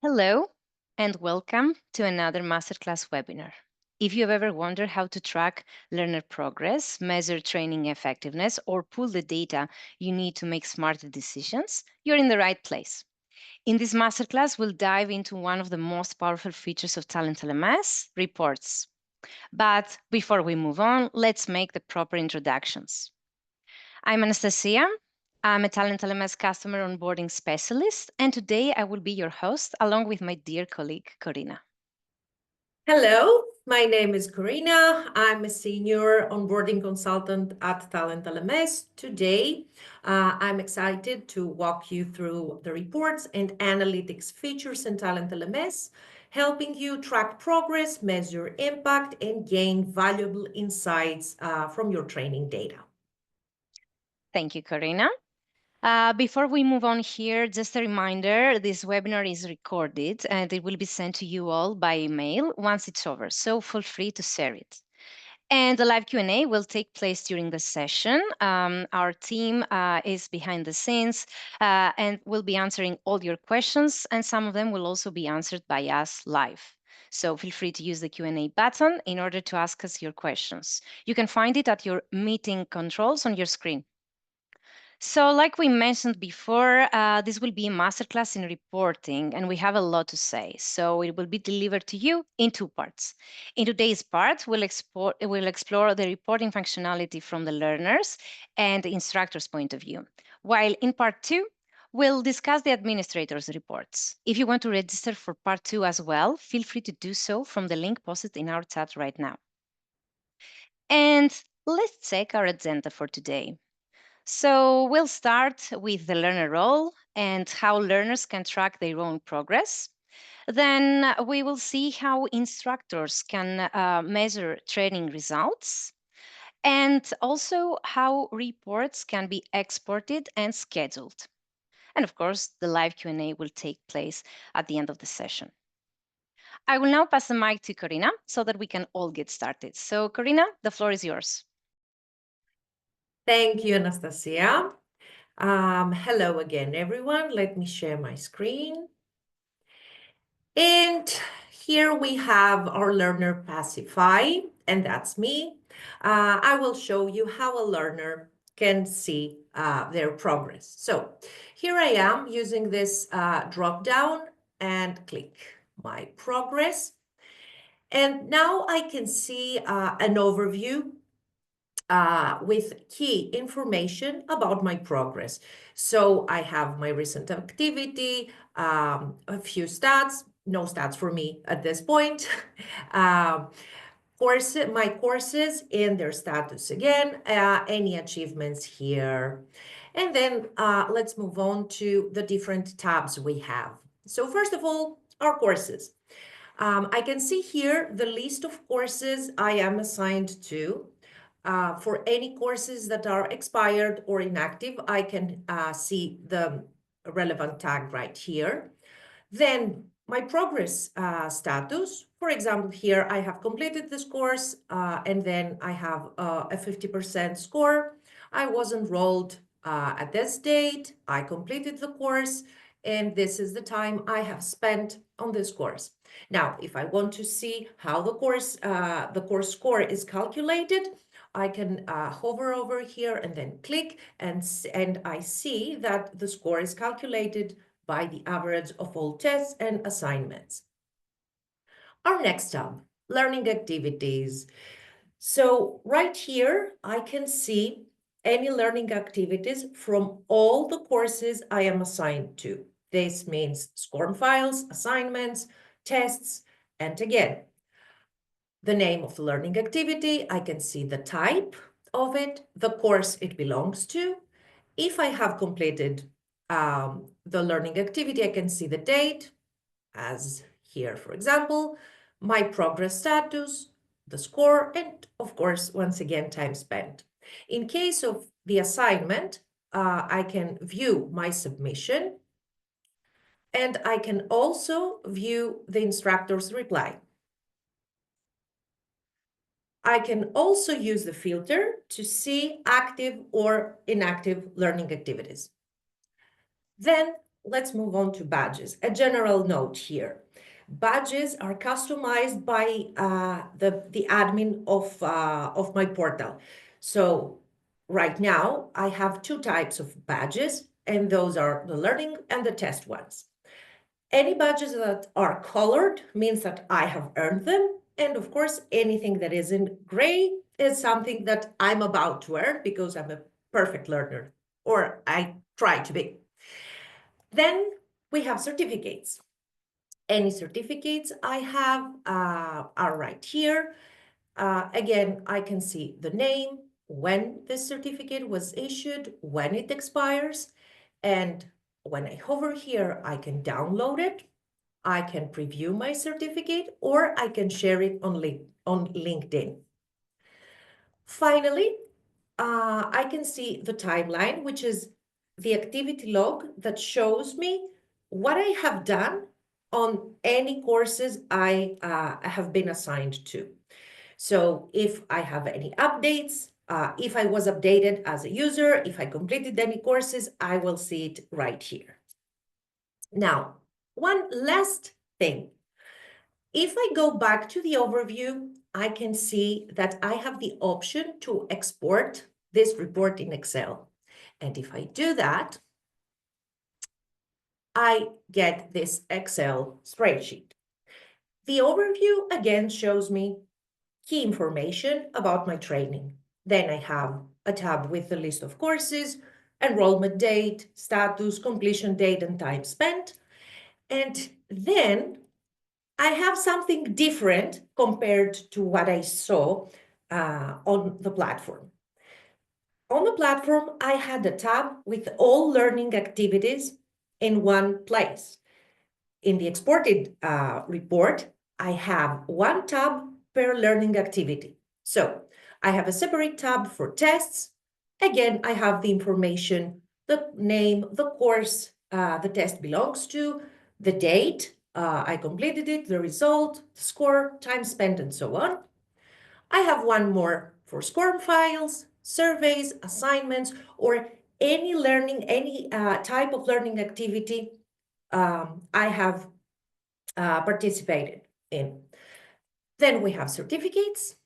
Hello, and welcome to another Masterclass webinar. If you've ever wondered how to track learner progress, measure training effectiveness, or pull the data you need to make smarter decisions, you're in the right place. In this Masterclass, we'll dive into one of the most powerful features of TalentLMS, reports. But before we move on, let's make the proper introductions. I'm Anastasia. I'm a TalentLMS customer onboarding specialist, and today I will be your host along with my dear colleague, Corina. Hello, my name is Corina. I'm a senior onboarding consultant at TalentLMS. Today, I'm excited to walk you through the reports and analytics features in TalentLMS, helping you track progress, measure impact, and gain valuable insights from your training data. Thank you, Corina. Before we move on here, just a reminder, this webinar is recorded and it will be sent to you all by email once it's over, so feel free to share it. And the live Q&A will take place during the session. Our team is behind the scenes and will be answering all your questions, and some of them will also be answered by us live. So feel free to use the Q&A button in order to ask us your questions. You can find it at your meeting controls on your screen. So, like we mentioned before, this will be a masterclass in reporting, and we have a lot to say. So, it will be delivered to you in two parts. In today's part, we'll explore the reporting functionality from the learners and the instructor's point of view. While in part two, we'll discuss the administrator's reports. If you want to register for part two as well, feel free to do so from the link posted in our chat right now. And let's check our agenda for today. So we'll start with the learner role and how learners can track their own progress. Then we will see how instructors can measure training results and also how reports can be exported and scheduled. And of course, the live Q&A will take place at the end of the session. I will now pass the mic to Corina so that we can all get started. So Corina, the floor is yours. Thank you, Anastasia. Hello again, everyone. Let me share my screen. And here we have our learner Pacify, and that's me. I will show you how a learner can see their progress. So here I am using this drop down and click my progress. And now I can see an overview with key information about my progress. So I have my recent activity, a few stats, no stats for me at this point. My courses and their status again, any achievements here. And then let's move on to the different tabs we have. So first of all, our courses. I can see here the list of courses I am assigned to. For any courses that are expired or inactive, I can see the relevant tag right here. Then my progress status, for example, here I have completed this course and then I have a 50% score. I was enrolled at this date, I completed the course, and this is the time I have spent on this course. Now, if I want to see how the course score is calculated, I can hover over here and then click, and I see that the score is calculated by the average of all tests and assignments. Our next tab, learning activities. So right here, I can see any learning activities from all the courses I am assigned to. This means SCORM files, assignments, tests, and again, the name of the learning activity, I can see the type of it, the course it belongs to. If I have completed the learning activity, I can see the date, as here, for example, my progress status, the score, and of course, once again, time spent. In case of the assignment, I can view my submission, and I can also view the instructor's reply. I can also use the filter to see active or inactive learning activities. Then let's move on to badges. A general note here. Badges are customized by the admin of my portal. So right now, I have two types of badges, and those are the learning and the test ones. Any badges that are colored means that I have earned them. And of course, anything that is in gray is something that I'm about to earn because I'm a perfect learner, or I try to be. Then we have certificates. Any certificates I have are right here. Again, I can see the name, when this certificate was issued, when it expires, and when I hover here, I can download it. I can preview my certificate, or I can share it on LinkedIn. Finally, I can see the timeline, which is the activity log that shows me what I have done on any courses I have been assigned to. So if I have any updates, if I was updated as a user, if I completed any courses, I will see it right here. Now, one last thing. If I go back to the overview, I can see that I have the option to export this report in Excel. And if I do that, I get this Excel spreadsheet. The overview again shows me key information about my training. Then I have a tab with the list of courses, enrollment date, status, completion date, and time spent. And then I have something different compared to what I saw on the platform. On the platform, I had a tab with all learning activities in one place. In the exported report, I have one tab per learning activity. So I have a separate tab for tests. Again, I have the information, the name, the course the test belongs to, the date I completed it, the result, the score, time spent, and so on. I have one more for SCORM files, surveys, assignments, or any learning, any type of learning activity I have participated in. Then we have certificates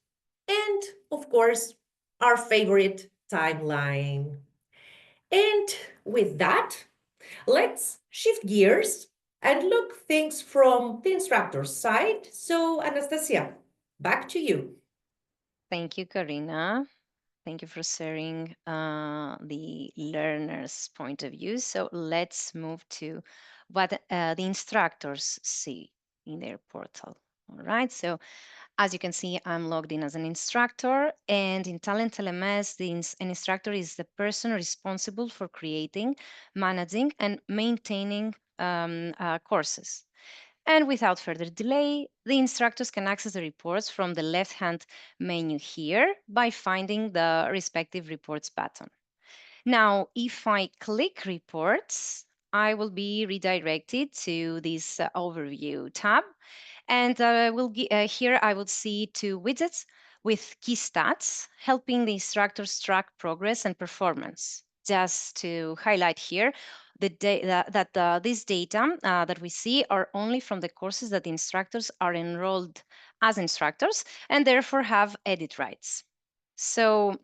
and, of course, our favorite timeline. And with that, let's shift gears and look things from the instructor's side. So, Anastasia, back to you. Thank you, Karina. Thank you for sharing the learner's point of view. So let's move to what the instructors see in their portal. All right. So as you can see, I'm logged in as an instructor, and in TalentLMS, an instructor is the person responsible for creating, managing, and maintaining courses. And without further delay, the instructors can access the reports from the left-hand menu here by finding the respective reports button. Now, if I click reports, I will be redirected to this overview tab. And here I will see two widgets with key stats, helping the instructors track progress and performance. Just to highlight here, these data that we see are only from the courses that the instructors are enrolled as instructors and therefore have edit rights. So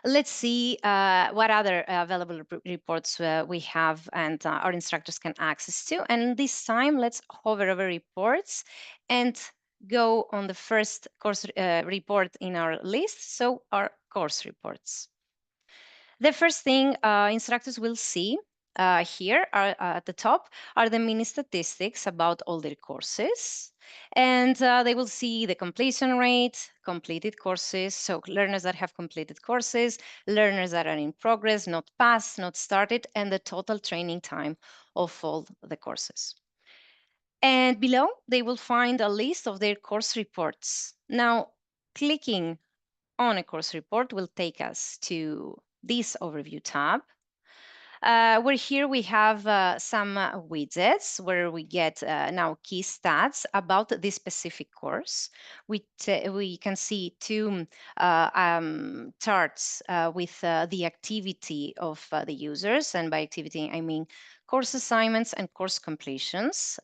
let's see what other available reports we have and our instructors can access to. And this time, let's hover over reports and go on the first course report in our list, so our course reports. The first thing instructors will see here at the top are the mini statistics about all their courses. And they will see the completion rate, completed courses, so learners that have completed courses, learners that are in progress, not passed, not started, and the total training time of all the courses. And below, they will find a list of their course reports. Now, clicking on a course report will take us to this overview tab, where here we have some widgets where we get now key stats about this specific course. We can see two charts with the activity of the users, and by activity I mean course assignments and course completions.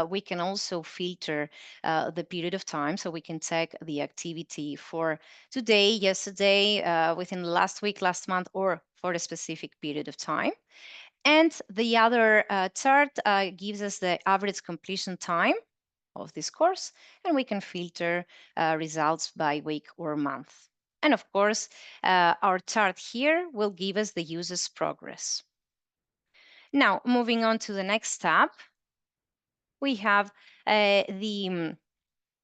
We can also filter the period of time, so we can check the activity for today, yesterday, within the last week, last month, or for a specific period of time. And the other chart gives us the average completion time of this course, and we can filter results by week or month. And of course, our chart here will give us the user's progress. Now, moving on to the next tab, we have the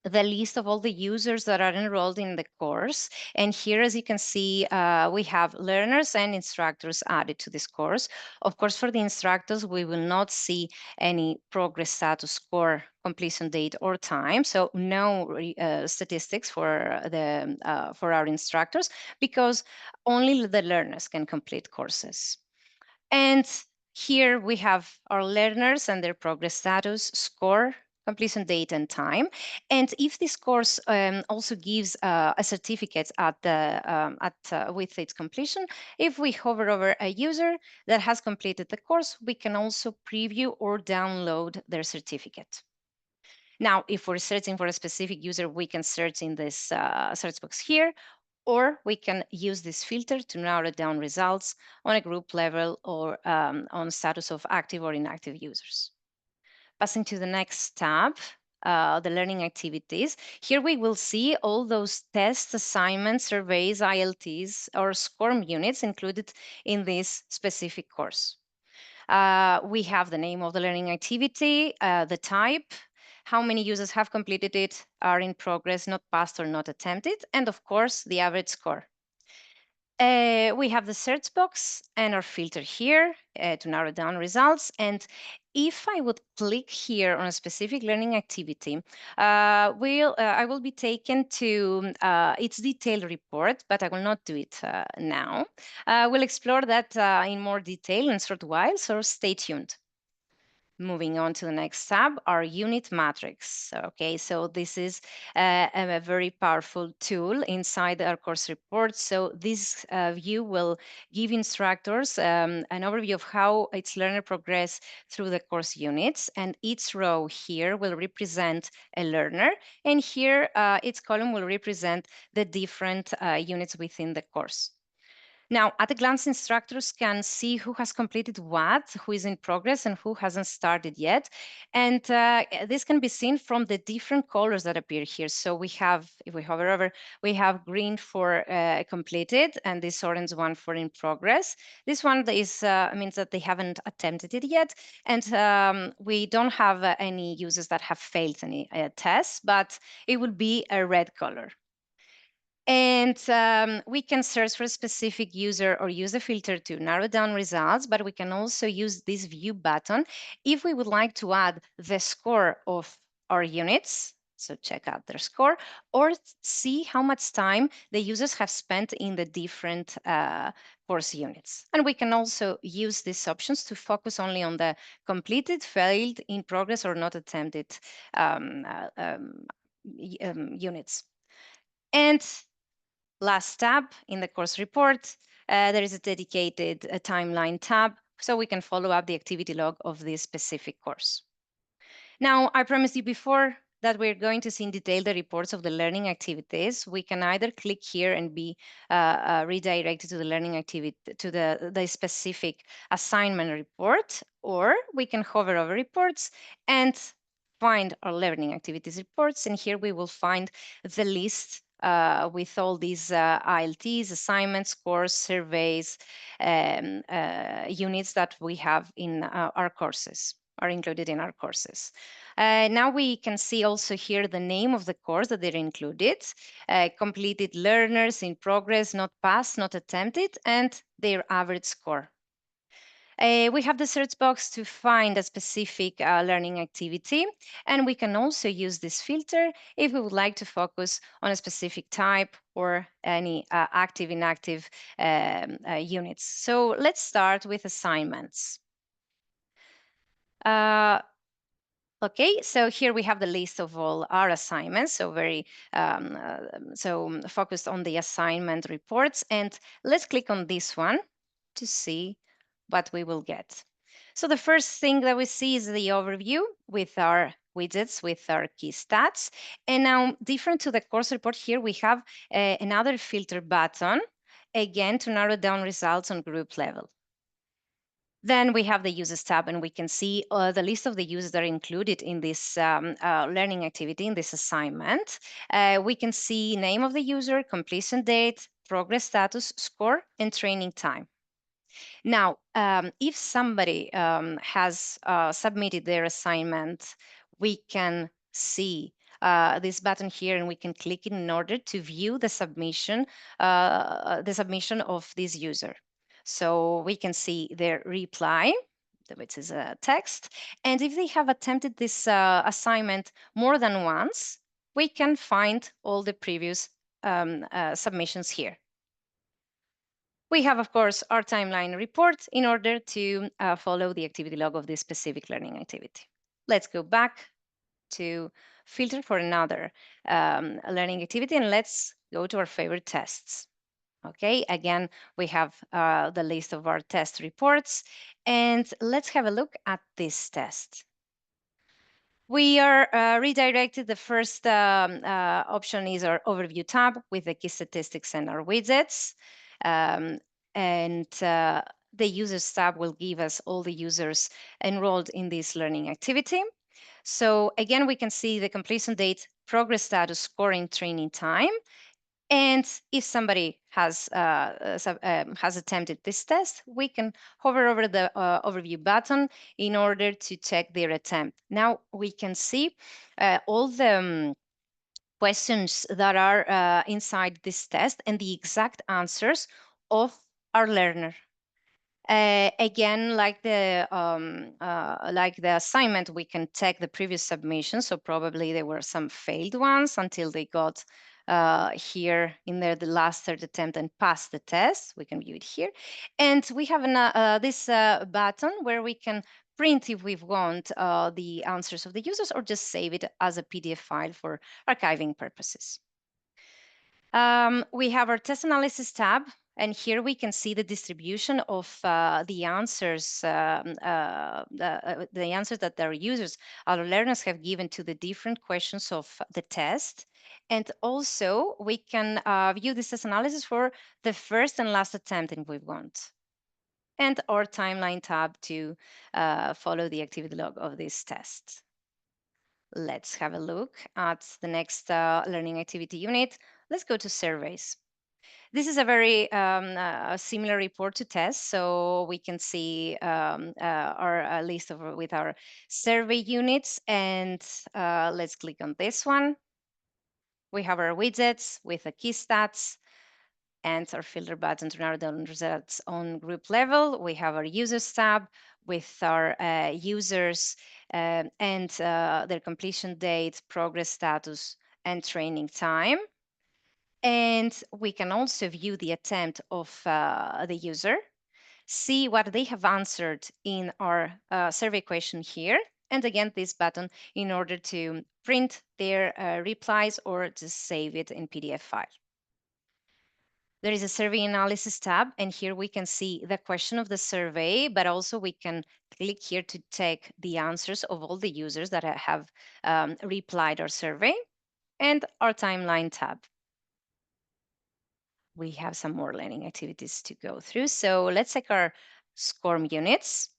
list of all the users that are enrolled in the course. And here, as you can see, we have learners and instructors added to this course. Of course, for the instructors, we will not see any progress status, score, completion date, or time. So no statistics for our instructors, because only the learners can complete courses. And here we have our learners and their progress status, score, completion date, and time. And if this course also gives a certificate with its completion, if we hover over a user that has completed the course, we can also preview or download their certificate. Now, if we're searching for a specific user, we can search in this search box here, or we can use this filter to narrow down results on a group level or on status of active or inactive users. Passing to the next tab, the learning activities. Here we will see all those tests, assignments, surveys, ILTs, or SCORM units included in this specific course. We have the name of the learning activity, the type, how many users have completed it, are in progress, not passed or not attempted, and of course, the average score. We have the search box and our filter here to narrow down results. And if I would click here on a specific learning activity, I will be taken to its detailed report, but I will not do it now. We'll explore that in more detail in a short while, so stay tuned. Moving on to the next tab, our unit matrix. Okay, so this is a very powerful tool inside our course report. So this view will give instructors an overview of how its learner progress through the course units. And each row here will represent a learner. And here, each column will represent the different units within the course. Now, at a glance, instructors can see who has completed what, who is in progress, and who hasn't started yet. And this can be seen from the different colors that appear here. So we have, if we hover over, we have green for completed, and this orange one for in progress. This one is means that they haven't attempted it yet. And we don't have any users that have failed any tests, but it will be a red color. And we can search for a specific user or use a filter to narrow down results, but we can also use this view button if we would like to add the score of our units. So check out their score, or see how much time the users have spent in the different course units. And we can also use these options to focus only on the completed, failed, in progress, or not attempted units. And last tab in the course report, there is a dedicated timeline tab, so we can follow up the activity log of this specific course. Now, I promised you before that we're going to see in detail the reports of the learning activities. We can either click here and be redirected to the learning activity, to the specific assignment report, or we can hover over reports and find our learning activities reports. And here we will find the list with all these ILTs, assignments, scores, surveys, units that we have in our courses, are included in our courses. Now we can see also here the name of the course that they're included, completed learners, in progress, not passed, not attempted, and their average score. We have the search box to find a specific learning activity, and we can also use this filter if we would like to focus on a specific type or any active, inactive units. So let's start with assignments. Okay, so here we have the list of all our assignments, so very focused on the assignment reports. And let's click on this one to see what we will get. So the first thing that we see is the overview with our widgets, with our key stats. And now, different to the course report, here we have another filter button, again, to narrow down results on group level. Then we have the users tab, and we can see the list of the users that are included in this learning activity, in this assignment. We can see name of the user, completion date, progress status, score, and training time. Now, if somebody has submitted their assignment, we can see this button here, and we can click it in order to view the submission of this user. So we can see their reply, which is a text, and if they have attempted this assignment more than once, we can find all the previous submissions here. We have, of course, our timeline report in order to follow the activity log of this specific learning activity. Let's go back to filter for another learning activity, and let's go to our favorite tests. Okay, again, we have the list of our test reports, and let's have a look at this test. We are redirected. The first option is our overview tab with the key statistics and our widgets. And the users tab will give us all the users enrolled in this learning activity. So again, we can see the completion date, progress status, scoring, training time. And if somebody has attempted this test, we can hover over the overview button in order to check their attempt. Now we can see all the questions that are inside this test and the exact answers of our learner. Again, like the assignment, we can check the previous submission. So probably there were some failed ones until they got here in there the last third attempt and passed the test. We can view it here, and we have this button where we can print if we want the answers of the users, or just save it as a PDF file for archiving purposes. We have our test analysis tab, and here we can see the distribution of the answers, the answers that our users, our learners, have given to the different questions of the test. And also we can view this test analysis for the first and last attempt if we want. And our timeline tab to follow the activity log of this test. Let's have a look at the next learning activity unit. Let's go to surveys. This is a very similar report to test, so we can see our list with our survey units, and let's click on this one. We have our widgets with the key stats and our filter button to narrow down results on group level. We have our users tab with our users and their completion date, progress status, and training time. And we can also view the attempt of the user, see what they have answered in our survey question here. And again, this button in order to print their replies or just save it in PDF file. There is a survey analysis tab, and here we can see the question of the survey, but also we can click here to take the answers of all the users that have replied our survey, and our timeline tab. We have some more learning activities to go through. So let's check our SCORM units.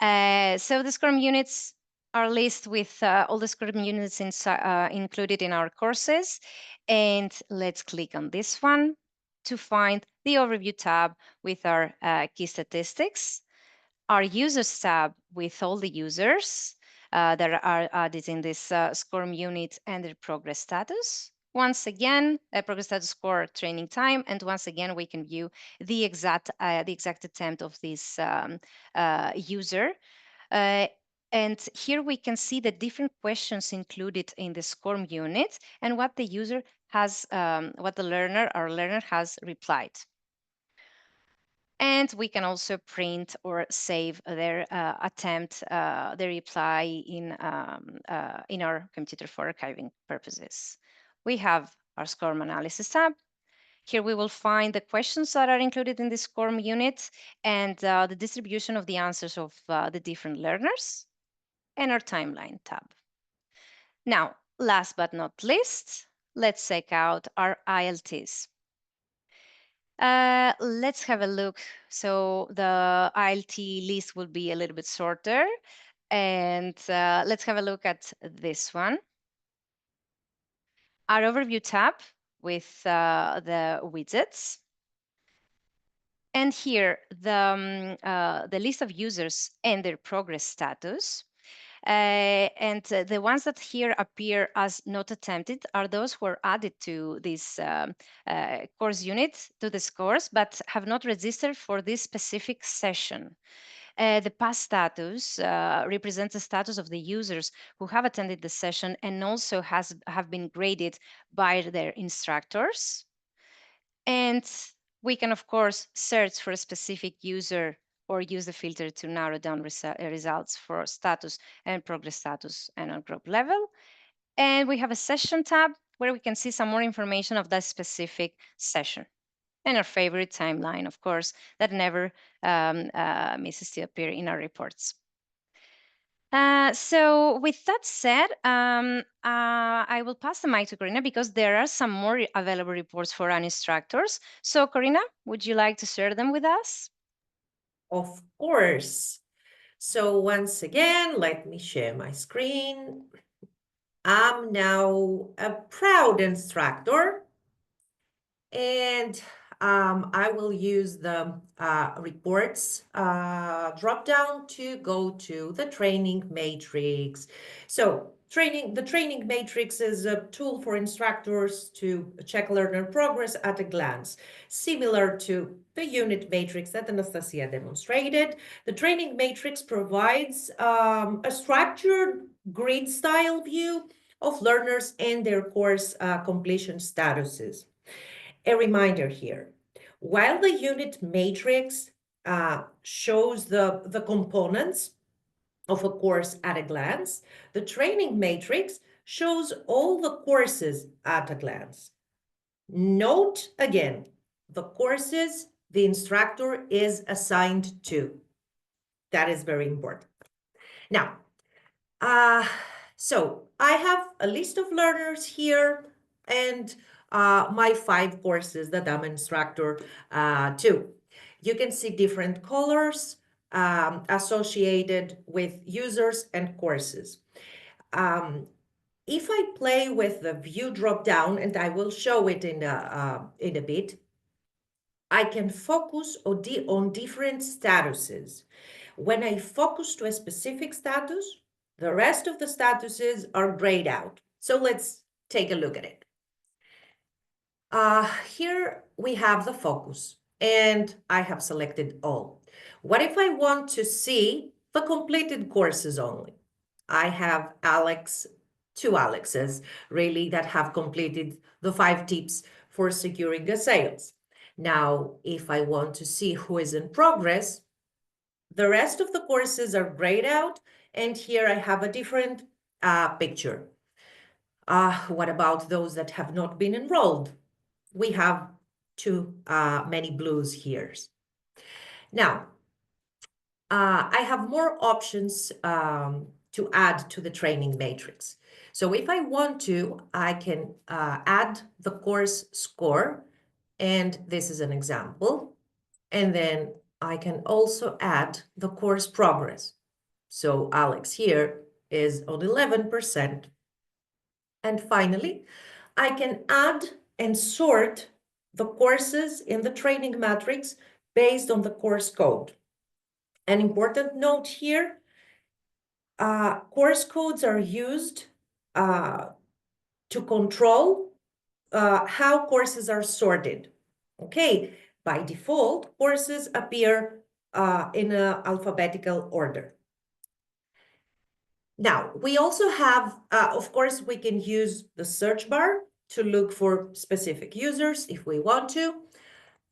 So the SCORM units are listed with all the SCORM units included in our courses. And let's click on this one to find the overview tab with our key statistics, our users tab with all the users that are added in this SCORM unit and their progress status. Once again, progress status, score, training time, and once again we can view the exact attempt of this user. And here we can see the different questions included in the SCORM unit and what the user has, what the our learner has replied. And we can also print or save their attempt, their reply in our computer for archiving purposes. We have our SCORM analysis tab, Here we will find the questions that are included in this core unit and the distribution of the answers of the different learners and our timeline tab. Now, last but not least, let's check out our ILTs. Let's have a look. So the ILT list will be a little bit shorter. And let's have a look at this one. Our overview tab with the widgets. And here, the list of users and their progress status. The ones that here appear as not attempted are those who are added to this course unit, to this course, but have not registered for this specific session. The past status represents the status of the users who have attended the session and also have been graded by their instructors. And we can, of course, search for a specific user or use the filter to narrow down results for status and progress status and on group level. And we have a session tab where we can see some more information of that specific session. And our favorite timeline, of course, that never misses to appear in our reports. So with that said, I will pass the mic to Corina because there are some more available reports for our instructors. So Corina, would you like to share them with us? Of course. So once again, let me share my screen. I'm now a proud instructor, and I will use the reports drop down to go to the training matrix. So the training matrix is a tool for instructors to check learner progress at a glance, similar to the unit matrix that Anastasia demonstrated. The training matrix provides a structured grid style view of learners and their course completion statuses. A reminder here, while the unit matrix shows the components of a course at a glance, the training matrix shows all the courses at a glance. Note again, the courses the instructor is assigned to. That is very important. Now, so I have a list of learners here and my 5 courses that I'm instructor to. You can see different colors associated with users and courses. If I play with the view drop down, and I will show it in a bit, I can focus on different statuses. When I focus to a specific status, the rest of the statuses are grayed out. So let's take a look at it. Here we have the focus, and I have selected all. What if I want to see the completed courses only? I have Alex, 2 Alexes, really, that have completed the 5 tips for securing a sales. Now, if I want to see who is in progress, the rest of the courses are grayed out, and here I have a different picture. What about those that have not been enrolled? We have too many blues here. Now, I have more options to add to the training matrix. So if I want to, I can add the course score, and this is an example. And then I can also add the course progress. So Alex here is on 11%. And finally, I can add and sort the courses in the training matrix based on the course code. An important note here, course codes are used to control how courses are sorted. Okay, by default, courses appear in an alphabetical order. Now, we also have, of course, we can use the search bar to look for specific users if we want to.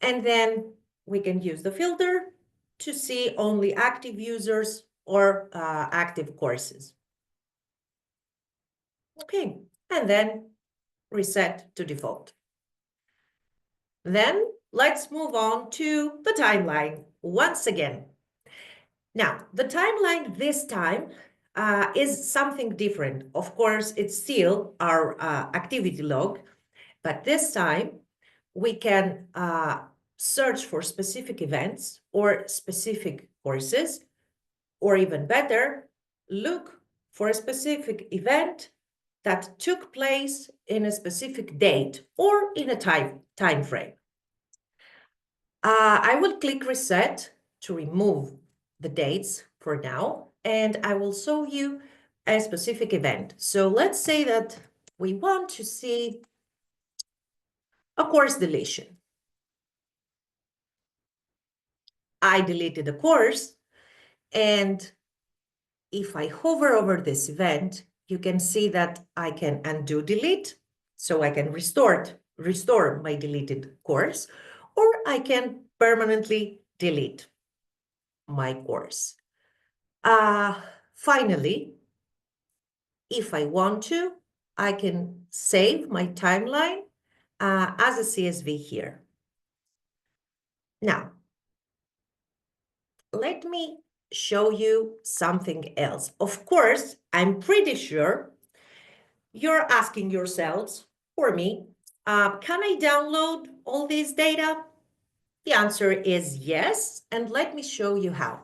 And then we can use the filter to see only active users or active courses. Okay, and then reset to default. Then let's move on to the timeline once again. Now, the timeline this time is something different. Of course, it's still our activity log, but this time we can search for specific events or specific courses, or even better, look for a specific event that took place in a specific date or in a time frame. I will click reset to remove the dates for now, and I will show you a specific event. So let's say that we want to see a course deletion. I deleted a course, and if I hover over this event, you can see that I can undo delete, so I can restore my deleted course, or I can permanently delete my course. Finally, if I want to, I can save my timeline as a CSV here. Now, let me show you something else. Of course, I'm pretty sure you're asking yourselves, or me, can I download all this data? The answer is yes, and let me show you how.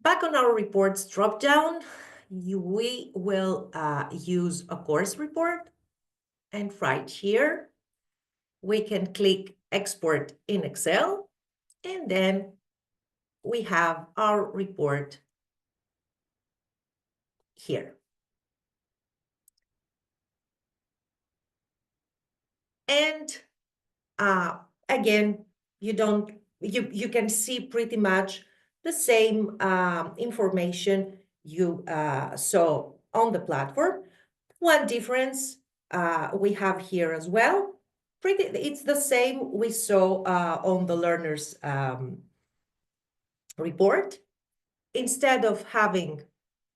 Back on our reports dropdown, we will use a course report, and right here, we can click Export in Excel, and then we have our report here. And again, you can see pretty much the same information you saw on the platform. One difference we have here as well, it's the same we saw on the learners report. Instead of having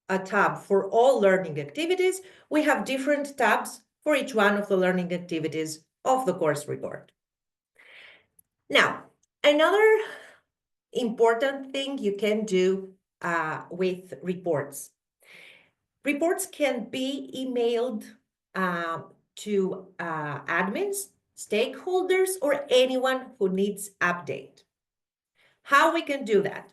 a tab for all learning activities, we have different tabs for each one of the learning activities of the course report. Now, another important thing you can do with reports. Reports can be emailed to admins, stakeholders, or anyone who needs update. How we can do that?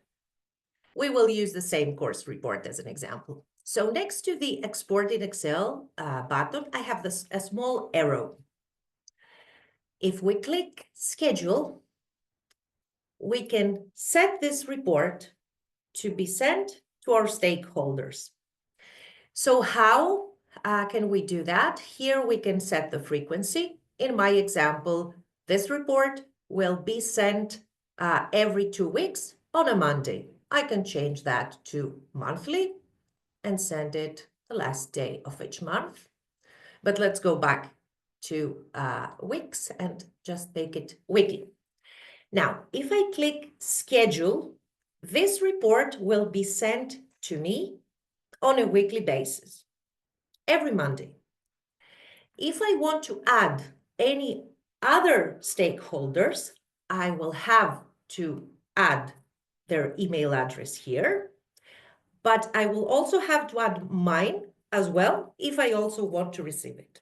We will use the same course report as an example. So next to the Export in Excel button, I have a small arrow. If we click Schedule, we can set this report to be sent to our stakeholders. So how can we do that? Here we can set the frequency. In my example, this report will be sent every 2 weeks on a Monday. I can change that to monthly and send it the last day of each month. But let's go back to weeks and just make it weekly. Now, if I click Schedule, this report will be sent to me on a weekly basis, every Monday. If I want to add any other stakeholders, I will have to add their email address here, but I will also have to add mine as well if I also want to receive it.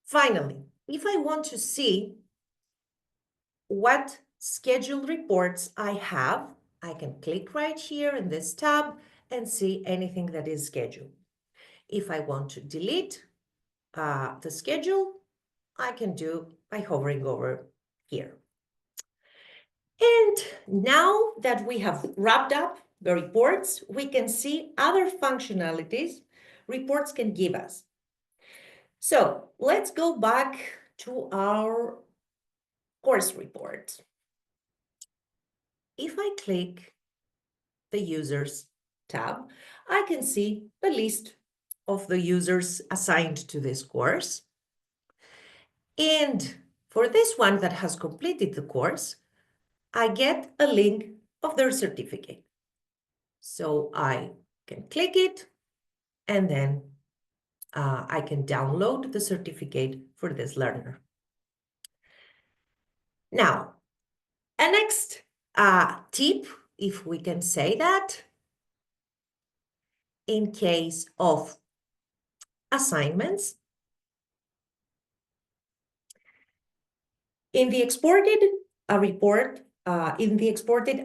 Finally, if I want to see what scheduled reports I have, I can click right here in this tab and see anything that is scheduled. If I want to delete the schedule, I can do by hovering over here. And now that we have wrapped up the reports, we can see other functionalities reports can give us. So let's go back to our course report. If I click the Users tab, I can see the list of the users assigned to this course. And for this one that has completed the course, I get a link of their certificate. So I can click it, and then I can download the certificate for this learner. Now, a next tip, if we can say that, in case of assignments, in the exported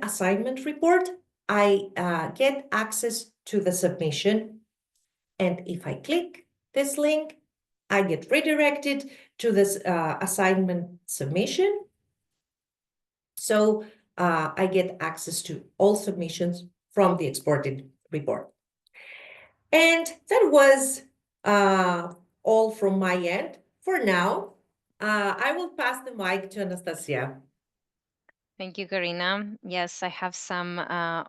assignment report, I get access to the submission. And if I click this link, I get redirected to this assignment submission. So I get access to all submissions from the exported report. And that was all from my end for now. I will pass the mic to Anastasia. Thank you, Karina. Yes, I have some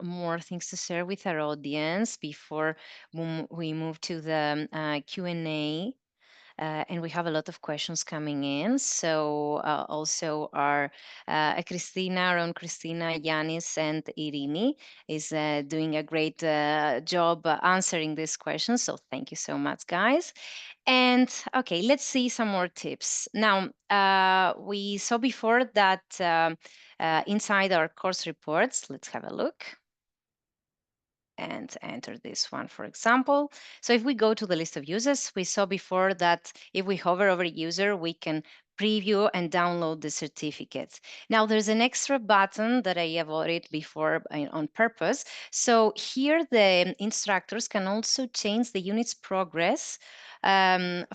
more things to share with our audience before we move to the Q&A. And we have a lot of questions coming in. So also our our own Christina, Yanis, and Irini is doing a great job answering these questions. So thank you so much, guys. And okay, let's see some more tips. Now, we saw before that inside our course reports, let's have a look and enter this one, for example. So if we go to the list of users, we saw before that if we hover over a user, we can preview and download the certificates. Now there's an extra button that I avoided before on purpose. So here the instructors can also change the unit's progress so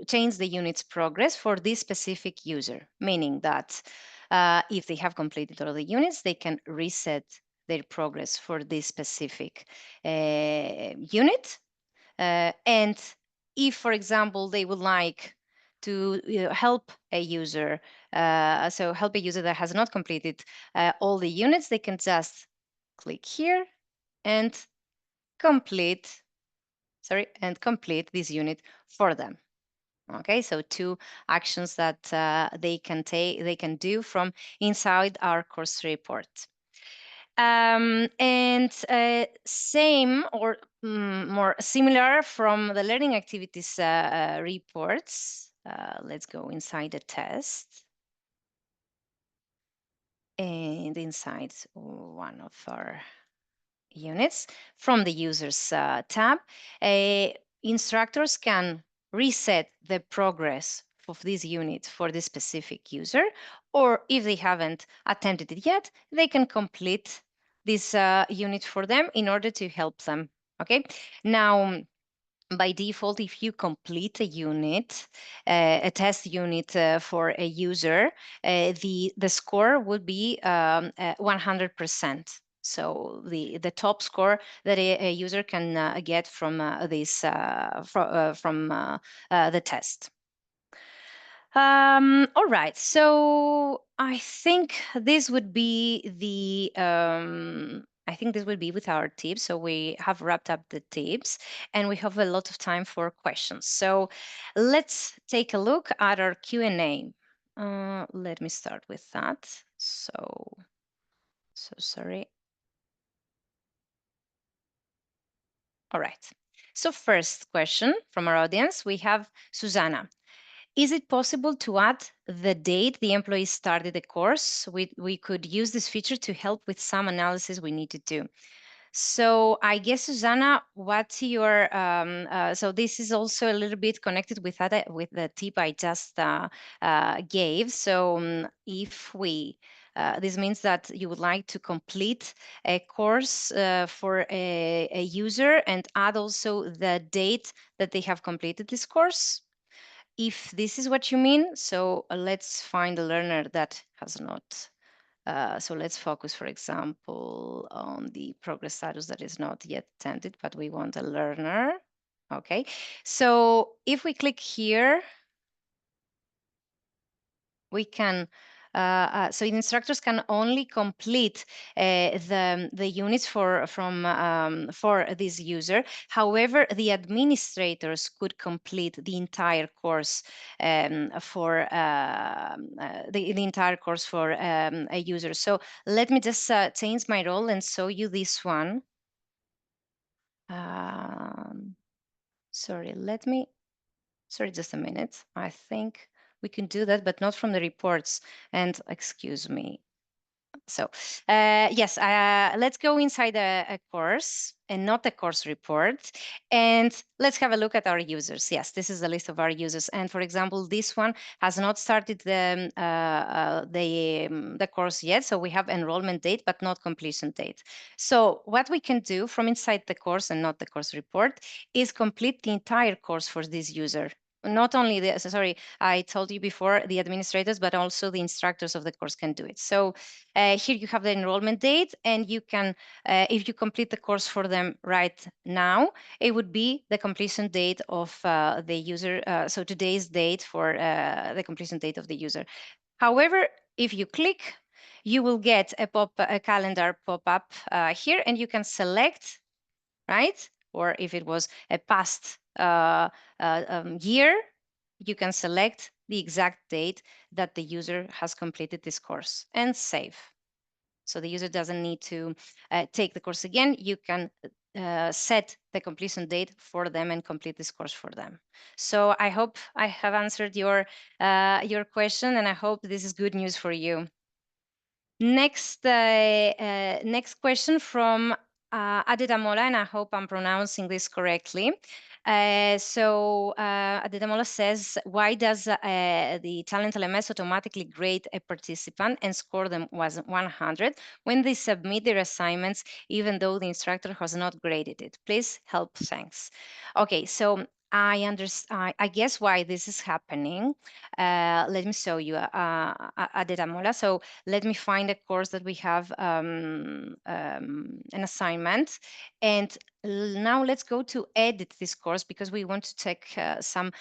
change the unit's progress for this specific user, meaning that if they have completed all the units, they can reset their progress for this specific unit. And if, for example, they would like to help a user, help a user that has not completed all the units, they can just click here and complete, complete this unit for them. Okay, so two actions that they can do from inside our course report. And same or more similar from the learning activities reports. Let's go inside the test. And inside one of our units from the users tab, instructors can reset the progress of this unit for this specific user, or if they haven't attempted it yet, they can complete this unit for them in order to help them. Okay, now by default, if you complete a unit, a test unit for a user, the score would be 100%. So the top score that a user can get from the test. All right, so I think this would be with our tips. So we have wrapped up the tips and we have a lot of time for questions. So let's take a look at our Q&A. Let me start with that. So sorry. All right. So first question from our audience, we have Susanna. Is it possible to add the date the employee started the course? We could use this feature to help with some analysis we need to do. So I guess, Susanna, what's your, so this is also a little bit connected with the tip I just gave. So if we, this means that you would like to complete a course for a user and add also the date that they have completed this course. If this is what you mean, so let's find a learner that has not. So let's focus, for example, on the progress status that is not yet attended, but we want a learner. Okay, so if we click here, we can so the instructors can only complete the units for this user. However, the administrators could complete the entire course for the entire course for a user. So let me just change my role and show you this one. Sorry, just a minute. I think we can do that, but not from the reports. And excuse me. So yes, let's go inside a course and not a course report. And let's have a look at our users. Yes, this is the list of our users. And for example, this one has not started the course yet. So we have enrollment date, but not completion date. So what we can do from inside the course and not the course report is complete the entire course for this user. Not only the, sorry, I told you before, the administrators, but also the instructors of the course can do it. So here you have the enrollment date, and you can, if you complete the course for them right now, it would be the completion date of the user. So today's date for the completion date of the user. However, if you click, you will get a calendar pop-up here, and you can select, right? Or if it was a past year, you can select the exact date that the user has completed this course and save. So the user doesn't need to take the course again. You can set the completion date for them and complete this course for them. So I hope I have answered your question, and I hope this is good news for you. Next question from Adedamola, and I hope I'm pronouncing this correctly. Adedamola says, why does the TalentLMS automatically grade a participant and score them was 100 when they submit their assignments, even though the instructor has not graded it? Please help, thanks. Okay, so I understand. I guess why this is happening. Let me show you, Adedamola. So let me find a course that we have an assignment. And now let's go to edit this course because we want to check some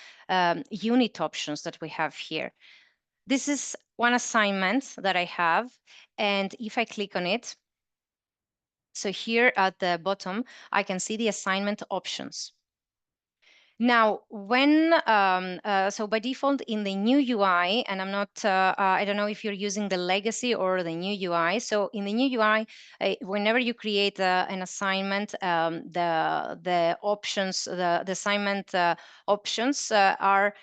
unit options that we have here. This is one assignment that I have. And if I click on it, so here at the bottom, I can see the assignment options. Now, when so by default in the new UI, and I'm not, I don't know if you're using the legacy or the new UI. So in the new UI, whenever you create an assignment, the options, the assignment options are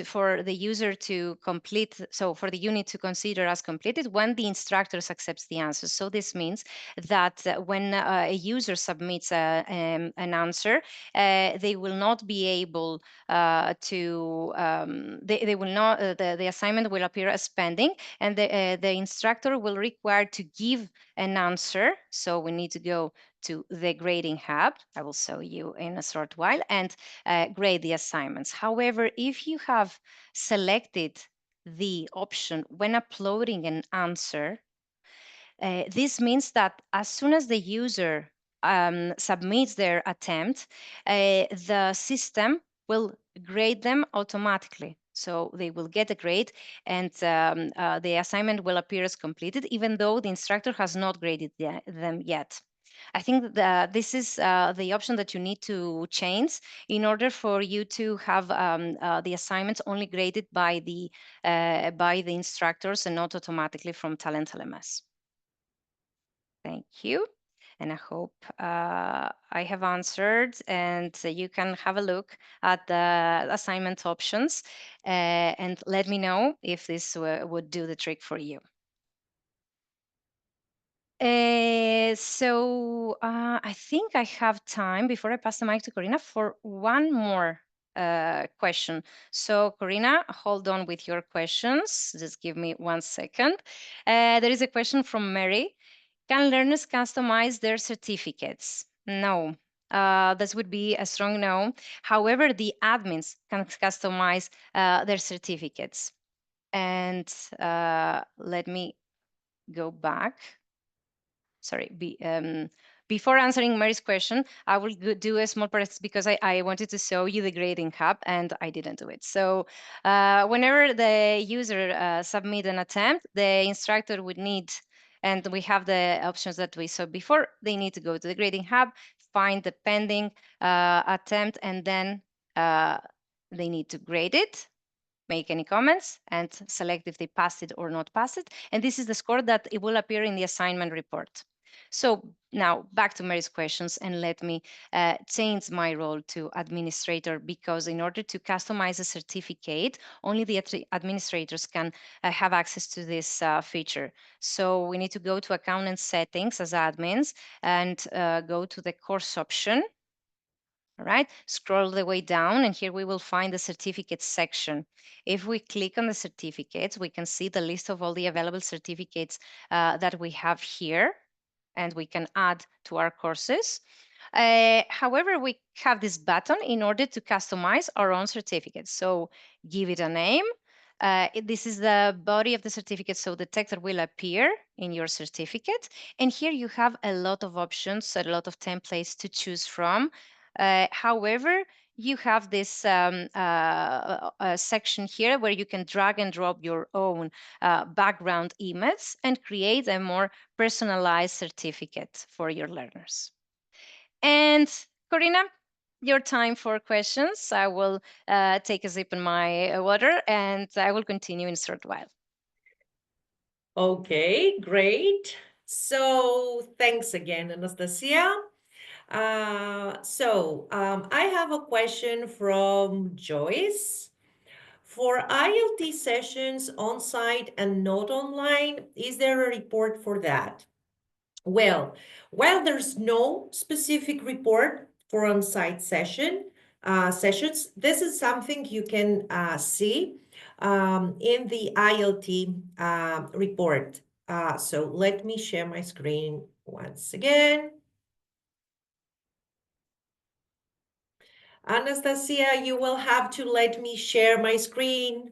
for the user to complete. So for the unit to consider as completed when the instructor accepts the answers. So this means that when a user submits an answer, they will not be able to, they will not, the assignment will appear as pending, and the instructor will require to give an answer. So we need to go to the grading hub. I will show you in a short while, and grade the assignments. However, if you have selected the option when uploading an answer, this means that as soon as the user submits their attempt, the system will grade them automatically. So they will get a grade, and the assignment will appear as completed, even though the instructor has not graded them yet. I think that this is the option that you need to change in order for you to have the assignments only graded by the instructors and not automatically from TalentLMS. Thank you. And I hope I have answered, and you can have a look at the assignment options and let me know if this would do the trick for you. I think I have time before I pass the mic to Corina for one more question. So Corina, hold on with your questions. Just give me 1 second. There is a question from Mary. Can learners customize their certificates? No. This would be a strong no. However, the admins can customize their certificates. And let me go back. Sorry, before answering Mary's question, I will do a small press because I wanted to show you the grading hub and I didn't do it. So whenever the user submit an attempt, the instructor would need, and we have the options that we saw before, they need to go to the grading hub, find the pending attempt, and then they need to grade it, make any comments, and select if they passed it or not passed it. And this is the score that it will appear in the assignment report. So now back to Mary's questions, and let me change my role to administrator, because in order to customize a certificate, only the administrators can have access to this feature. So we need to go to account and settings as admins and go to the course option. All right, scroll the way down, and here we will find the certificates section. If we click on the certificates, we can see the list of all the available certificates that we have here, and we can add to our courses. However, we have this button in order to customize our own certificate. So give it a name. This is the body of the certificate, so the text that will appear in your certificate. And here you have a lot of options, a lot of templates to choose from. However, you have this section here where you can drag and drop your own background image and create a more personalized certificate for your learners. And Corina, your time for questions. I will take a sip in my water, and I will continue in a short while. Okay, great. So thanks again, Anastasia. I have a question from Joyce. For ILT sessions on-site and not online, is there a report for that? Well, while there's no specific report for on-site sessions, this is something you can see in the ILT report. So let me share my screen once again. Anastasia, you will have to let me share my screen.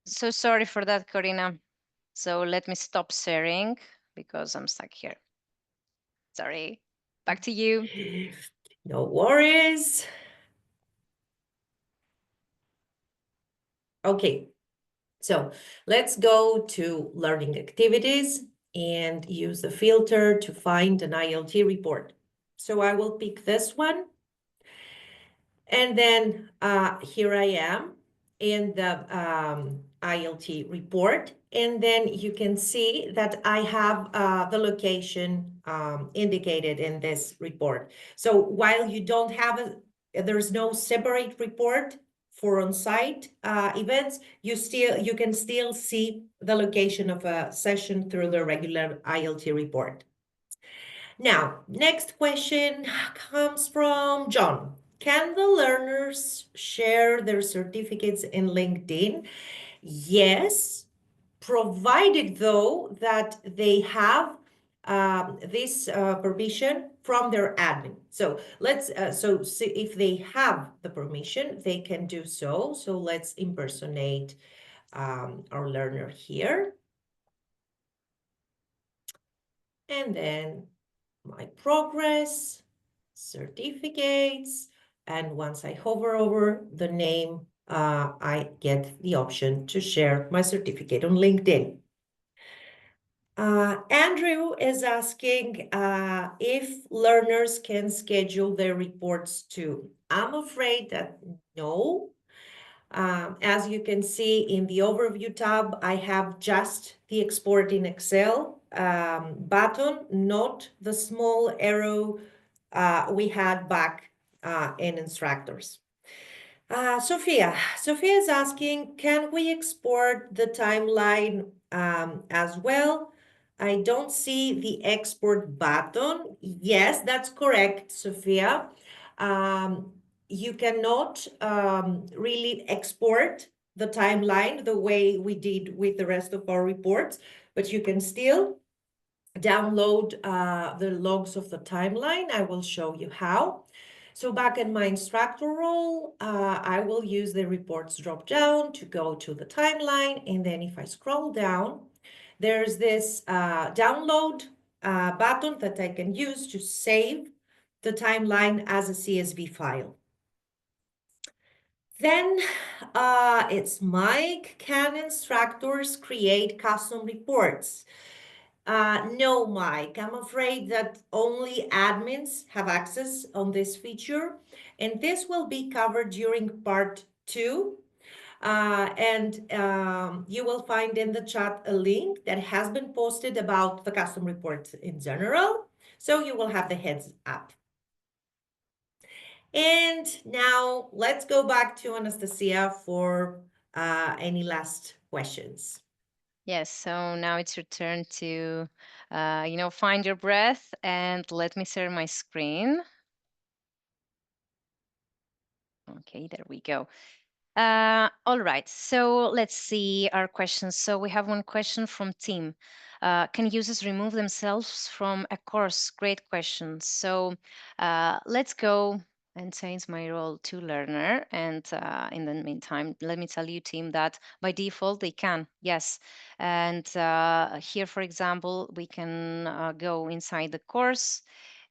So sorry for that, Corina. So let me stop sharing because I'm stuck here. Sorry. Back to you. No worries. Okay, so let's go to learning activities and use the filter to find an ILT report. So I will pick this one. And then here I am in the ILT report. And then you can see that I have the location indicated in this report. So while you don't have there's no separate report for on-site events, you can still see the location of a session through the regular ILT report. Now, next question comes from John. Can the learners share their certificates in LinkedIn? Yes, provided though that they have this permission from their admin. So let's see if they have the permission, they can do so. So let's impersonate our learner here. And then my progress, certificates, and once I hover over the name, I get the option to share my certificate on LinkedIn. Andrew is asking if learners can schedule their reports too. I'm afraid that no. As you can see in the overview tab, I have just the export in Excel button, not the small arrow we had back in instructors. Sophia is asking, can we export the timeline as well? I don't see the export button. Yes, that's correct, Sophia. You cannot really export the timeline the way we did with the rest of our reports, but you can still download the logs of the timeline. I will show you how. So back in my instructor role, I will use the reports drop down to go to the timeline. And then if I scroll down, there's this download button that I can use to save the timeline as a CSV file. Then it's Mike, can instructors create custom reports? No, Mike, I'm afraid that only admins have access on this feature, and this will be covered during part 2. And you will find in the chat a link that has been posted about the custom report in general. So you will have the heads up. And now let's go back to Anastasia for any last questions. Yes, so now it's your turn to, find your breath and let me share my screen. Okay, there we go. All right, so let's see our questions. So we have one question from Tim. Can users remove themselves from a course? Great question. So let's go and change my role to learner. And in the meantime, let me tell you, Tim, that by default they can, yes. And here, for example, we can go inside the course.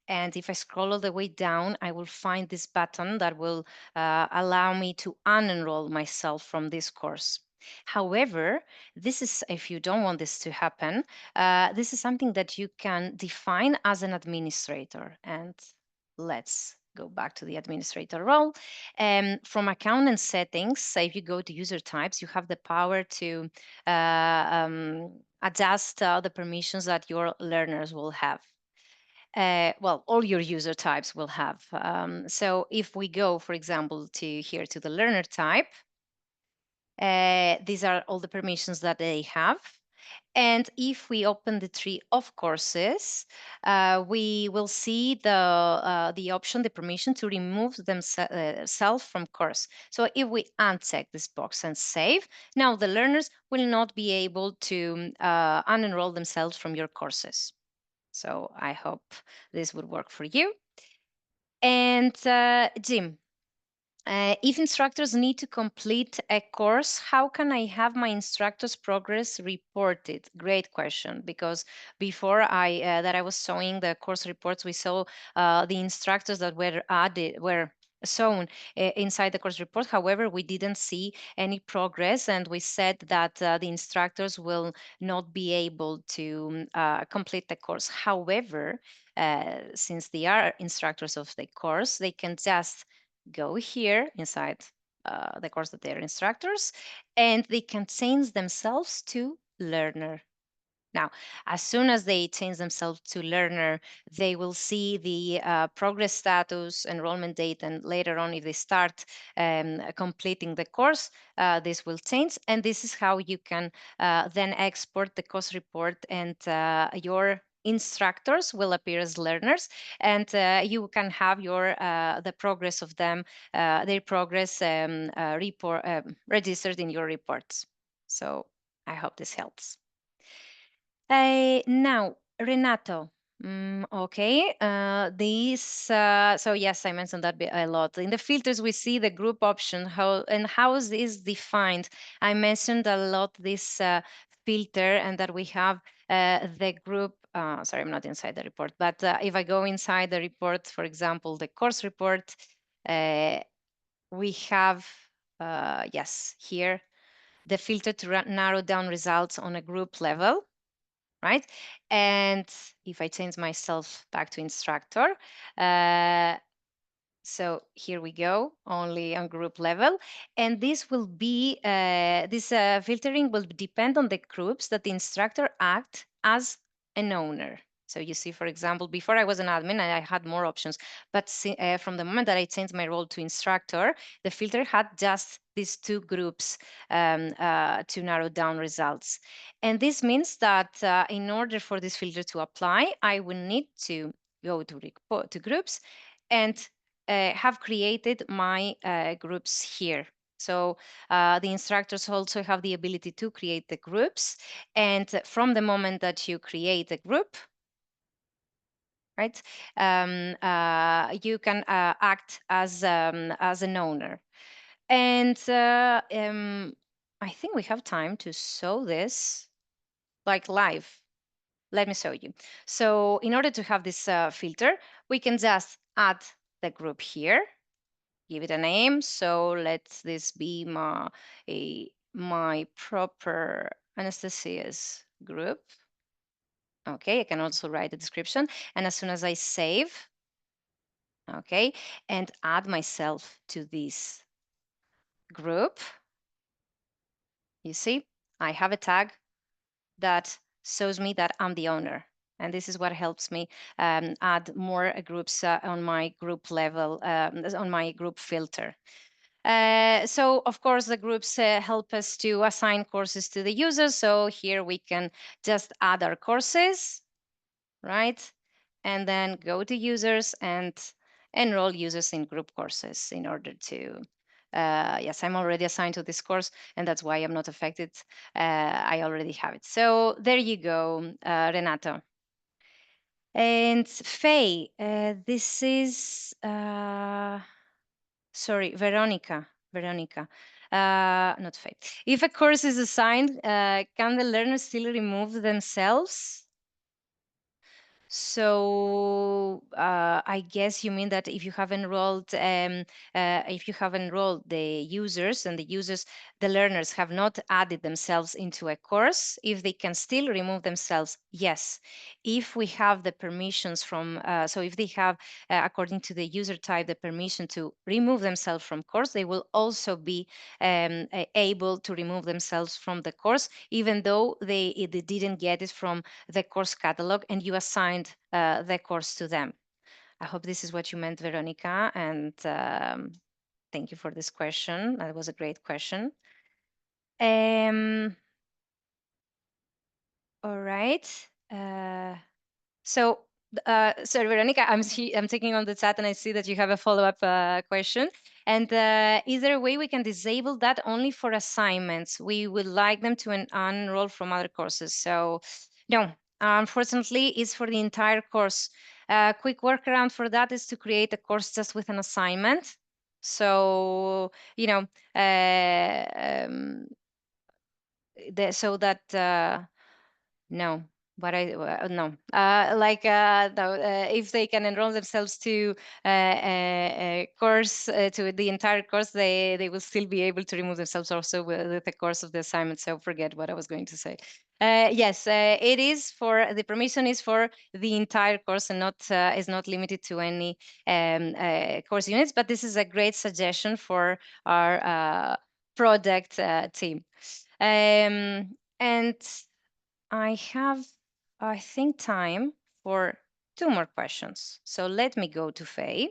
And if I scroll all the way down, I will find this button that will allow me to unenroll myself from this course. However, this is, if you don't want this to happen, this is something that you can define as an administrator. And let's go back to the administrator role. From account and settings, so if you go to user types, you have the power to adjust the permissions that your learners will have. Well, all your user types will have. So if we go, for example, to here to the learner type, these are all the permissions that they have. And if we open the tree of courses, we will see the option, the permission to remove themselves from course. So if we uncheck this box and save, now the learners will not be able to unenroll themselves from your courses. So I hope this would work for you. And Jim, if instructors need to complete a course, how can I have my instructor's progress reported? Great question, because before I was showing the course reports, we saw the instructors that were shown inside the course report. However, we didn't see any progress, and we said that the instructors will not be able to complete the course. However, since they are instructors of the course, they can just go here inside the course that they're instructors, and they can change themselves to learner. Now, as soon as they change themselves to learner, they will see the progress status, enrollment date, and later on, if they start completing the course, this will change. And this is how you can then export the course report, and your instructors will appear as learners, and you can have your the progress of them, their progress report registered in your reports. So I hope this helps. Now, Renato. Okay, so yes, I mentioned that a lot. In the filters, we see the group option, how is this defined? I mentioned a lot this filter, and that we have the group. Sorry, I'm not inside the report, but if I go inside the report, for example, the course report, we have, yes, here, the filter to narrow down results on a group level. Right? And if I change myself back to instructor, so here we go, only on group level. And this will be, this filtering will depend on the groups that the instructor act as an owner. So you see, for example, before I was an admin, I had more options. But from the moment that I changed my role to instructor, the filter had just these two groups to narrow down results. And this means that in order for this filter to apply, I will need to go to groups and have created my groups here. So the instructors also have the ability to create the groups. And from the moment that you create a group, right, you can act as an owner. And I think we have time to show this like live. Let me show you. So in order to have this filter, we can just add the group here, give it a name. So let this be my proper Anastasia's group. Okay, I can also write a description. And as soon as I save, okay, and add myself to this group, You see, I have a tag that shows me that I'm the owner. And this is what helps me add more groups on my group level, on my group filter. So of course the groups help us to assign courses to the users. So here we can just add our courses, right? And then go to users and enroll users in group courses in order to, yes, I'm already assigned to this course and that's why I'm not affected. I already have it. So there you go, Renato. And Faye, this is, sorry, Veronica. Veronica. Not Faye. If a course is assigned, can the learner still remove themselves? So I guess you mean that if you have enrolled the users and the learners have not added themselves into a course, if they can still remove themselves, yes. If we have the permissions so if they have, according to the user type, the permission to remove themselves from course, they will also be able to remove themselves from the course, even though they didn't get it from the course catalog and you assigned the course to them. I hope this is what you meant, Veronica, and thank you for this question. That was a great question. All right. So, sorry, Veronica, I'm taking on the chat and I see that you have a follow-up question. And is there a way we can disable that only for assignments? We would like them to unroll from other courses. So, no, unfortunately, it's for the entire course. Quick workaround for that is to create a course just with an assignment. So, so that no, but no. If they can enroll themselves to a course, to the entire course, they will still be able to remove themselves also with the course of the assignment. So forget what I was going to say. Yes, it is for the permission is for the entire course and not is not limited to any course units. But this is a great suggestion for our product team. And I have, I think, time for two more questions. So let me go to Faye.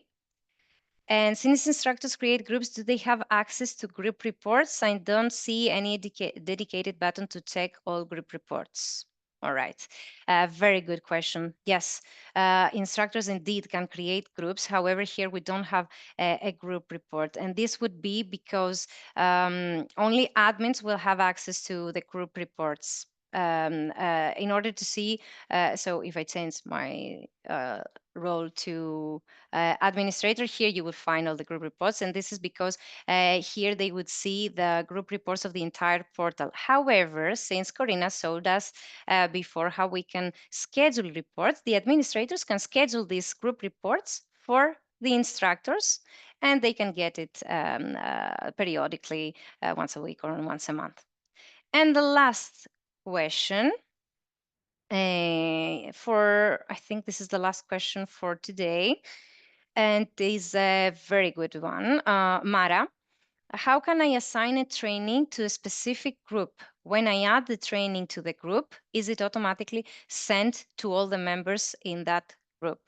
And since instructors create groups, do they have access to group reports? I don't see any dedicated button to check all group reports. All right, very good question. Yes, instructors indeed can create groups. However, here we don't have a group report. And this would be because only admins will have access to the group reports. In order to see, so if I change my role to administrator, here you will find all the group reports, and this is because here they would see the group reports of the entire portal. However, since Corina showed us before how we can schedule reports, the administrators can schedule these group reports for the instructors, and they can get it periodically, once a week or once a month. And the last question, I think this is the last question for today, and is a very good one. Mara, how can I assign a training to a specific group? When I add the training to the group, is it automatically sent to all the members in that group?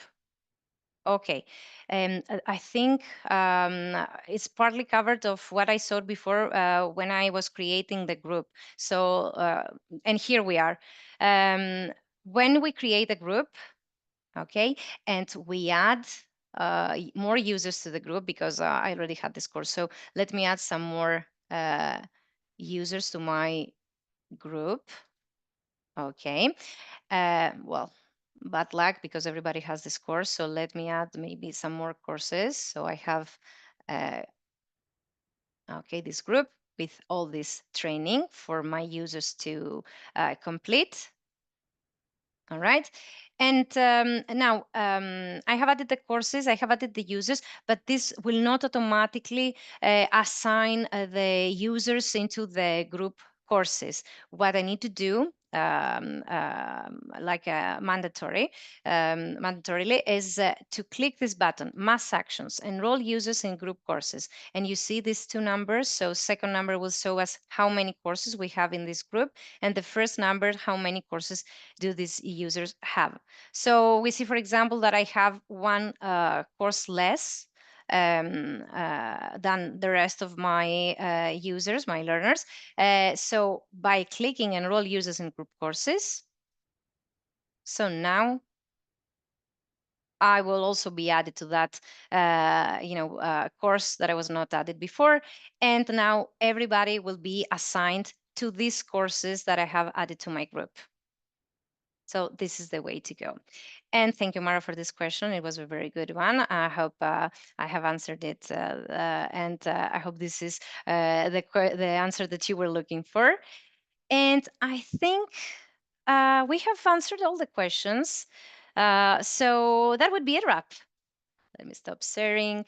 Okay, I think it's partly covered of what I saw before when I was creating the group. So, and here we are. When we create a group, okay, and we add more users to the group, because I already had this course. So let me add some more users to my group. Okay, well, bad luck because everybody has this course. So let me add maybe some more courses. So I have, okay, this group with all this training for my users to complete. All right. And now I have added the courses, I have added the users, but this will not automatically assign the users into the group courses. What I need to do mandatorily, is to click this button, Mass Actions, enroll users in group courses. And you see these two numbers. So second number will show us how many courses we have in this group, and the first number, how many courses do these users have. So we see, for example, that I have one course less than the rest of my users, my learners. So by clicking enroll users in group courses, so now I will also be added to that course that I was not added before. And now everybody will be assigned to these courses that I have added to my group. So this is the way to go. And thank you, Mara, for this question. It was a very good one. I hope I have answered it, and I hope this is the answer that you were looking for. And I think we have answered all the questions. So that would be a wrap. Let me stop sharing.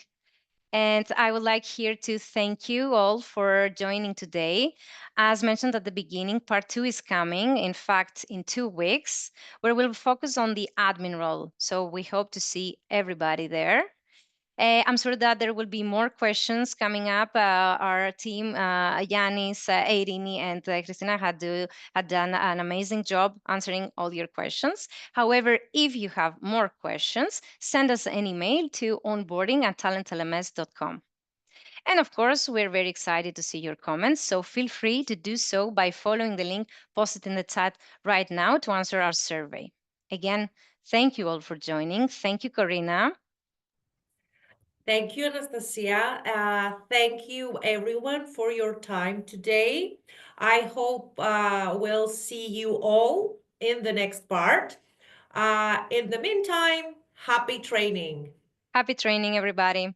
And I would like here to thank you all for joining today. As mentioned at the beginning, part 2 is coming, in fact, in 2 weeks, where we'll focus on the admin role. So we hope to see everybody there. I'm sure that there will be more questions coming up. Our team, Yanis, Eirini, and Christina had done an amazing job answering all your questions. However, if you have more questions, send us an email to onboarding@talentlms.com. And of course, we're very excited to see your comments. So feel free to do so by following the link posted in the chat right now to answer our survey. Again, thank you all for joining. Thank you, Corina. Thank you, Anastasia. Thank you, everyone, for your time today. I hope we'll see you all in the next part. In the meantime, happy training. Happy training, everybody.